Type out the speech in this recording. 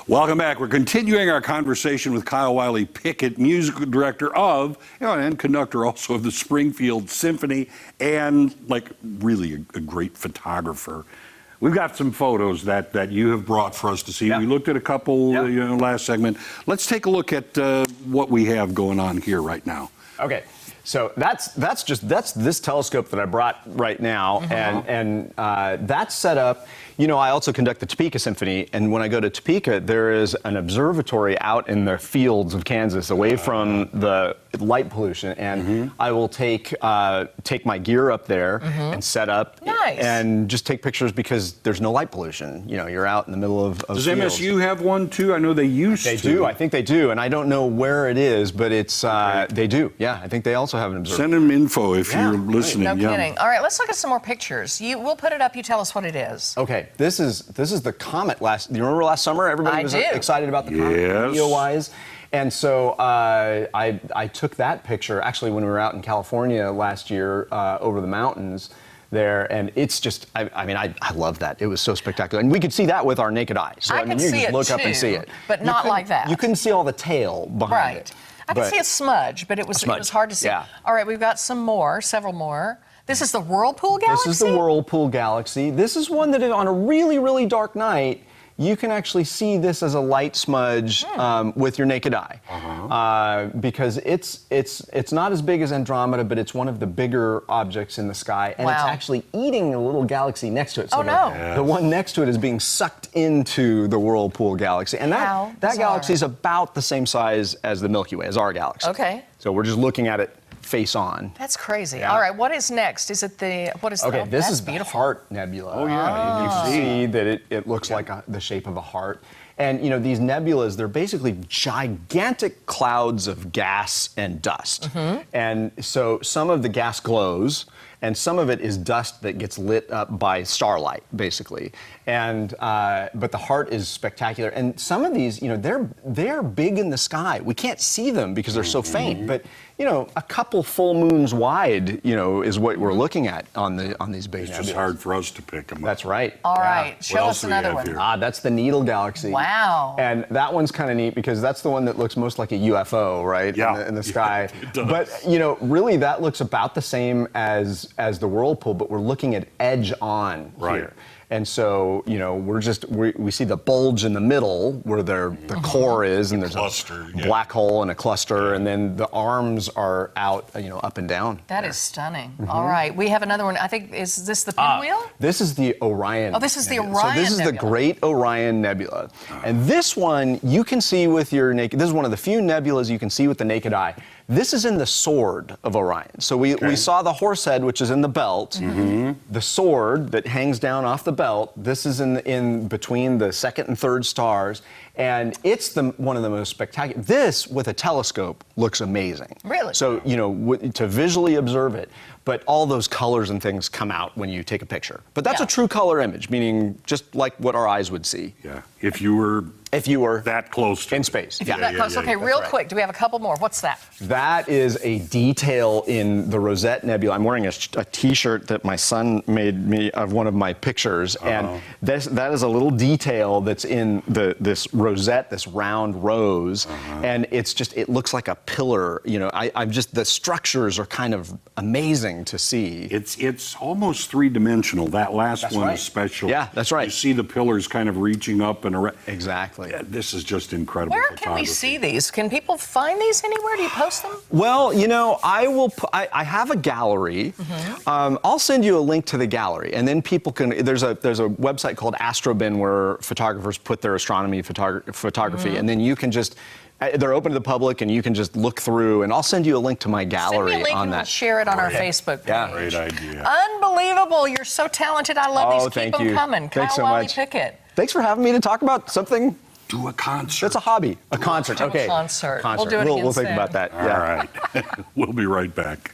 Welcome back. We're continuing our conversation with Kyle Wiley Pickett, musical director of, and conductor also of the Springfield Symphony, and really a great photographer. We've got some photos that you have brought for us to see. Yep. We looked at a couple, last segment. Let's take a look at what we have going on here right now. Okay. So that's this telescope that I brought right now, and that's set up. You know, I also conduct the Topeka Symphony, and when I go to Topeka, there is an observatory out in the fields of Kansas, away from the light pollution, and I will take my gear up there and set up, and just take pictures because there's no light pollution. You know, you're out in the middle of Does fields. MSU have one too? I know they used to. They do. I think they do, and I don't know where it is, but it's they do. Yeah, I think they also have an observatory. Send them info if you're listening. No kidding. All right, let's look at some more pictures. We'll put it up. You tell us what it is. Okay, this is the comet. Do you remember last summer? Everybody was excited about the comet, video-wise. And so I took that picture actually when we were out in California last year over the mountains there, and it's just, I love that. It was so spectacular. And we could see that with our naked eye. So I mean, could you see just it look too, up and see it. But not like that. You couldn't see all the tail behind it. I could see a smudge, but it was hard to see. Yeah. All right, we've got several more. This is the Whirlpool Galaxy? This is the Whirlpool Galaxy. This is one that on a really, really dark night, you can actually see this as a light smudge with your naked eye, because it's not as big as Andromeda, but it's one of the bigger objects in the sky, and it's actually eating a little galaxy next to it. So the one next to it is being sucked into the Whirlpool Galaxy, and that galaxy is about the same size as the Milky Way, as our galaxy. Okay. So we're just looking at it face on. That's crazy. Yeah. All right, what is next? Is it what is okay, this is the beautiful. Heart Nebula. Oh, yeah. You can see that it looks like the shape of a heart. And, you know, these nebulas, they're basically gigantic clouds of gas and dust. And so some of the gas glows, and some of it is dust that gets lit up by starlight, basically. And but the heart is spectacular. And some of these, you know, they're big in the sky. We can't see them because they're so faint. But you know, a couple full moons wide, you know, is what we're looking at on these big. It's just hard for us to pick them up. That's right. All right, show us another one. That's the Needle Galaxy. Wow. And that one's kind of neat because that's the one that looks most like a UFO, right? Yeah. In the sky. It does. But you know, really, that looks about the same as the Whirlpool, but we're looking at edge on here. And so, you know, we see the bulge in the middle where the core is, and there's a black hole and a cluster, and then the arms are out, you know, up and down. That is stunning. All right, we have another one. I think, is this the Pinwheel? This is the Orion. Oh, this is Nebula. the Orion So this is Nebula. the Great Orion Nebula. And this one you can see with your naked, this is one of the few nebulas you can see with the naked eye. This is in the sword of Orion. So we saw the horse head, which is in the belt. The sword that hangs down off the belt, this is in between the second and third stars. And it's one of the most spectacular. This, with a telescope, looks amazing. Really? So, you know, to visually observe it, but all those colors and things come out when you take a picture. But that's a true color image, meaning just like what our eyes would see. Yeah. If you were that close to in space. If you're that close. Okay, real quick, do we have a couple more? What's that? That is a detail in the Rosette Nebula. I'm wearing a T-shirt that my son made me of one of my pictures, and that is a little detail that's in this rosette, this round rose, and it looks like a pillar. You know, the structures are kind of amazing to see. It's almost three-dimensional. That last one especially. Yeah, that's right. You see the pillars kind of reaching up and around. Exactly. Yeah, this is just incredible. Where can we see these? Can people find these anywhere? Do you post them? Well, you know, I have a gallery. I'll send you a link to the gallery, and then people can. There's a website called Astrobin where photographers put their astronomy photography, and then you can just. They're open to the public, and you can just look through. And I'll send you a link to my gallery Send me a link on and that. We'll share it on our Facebook page. Yeah. Great idea. Unbelievable! You're so talented. I love these. Keep them coming. Thanks so Kyle much. Pickett. Thanks for having me to talk about something. Do a concert. That's a hobby. A concert. Okay. Concert. Concert. We'll do it again We'll think soon. about that. All right. We'll be right back.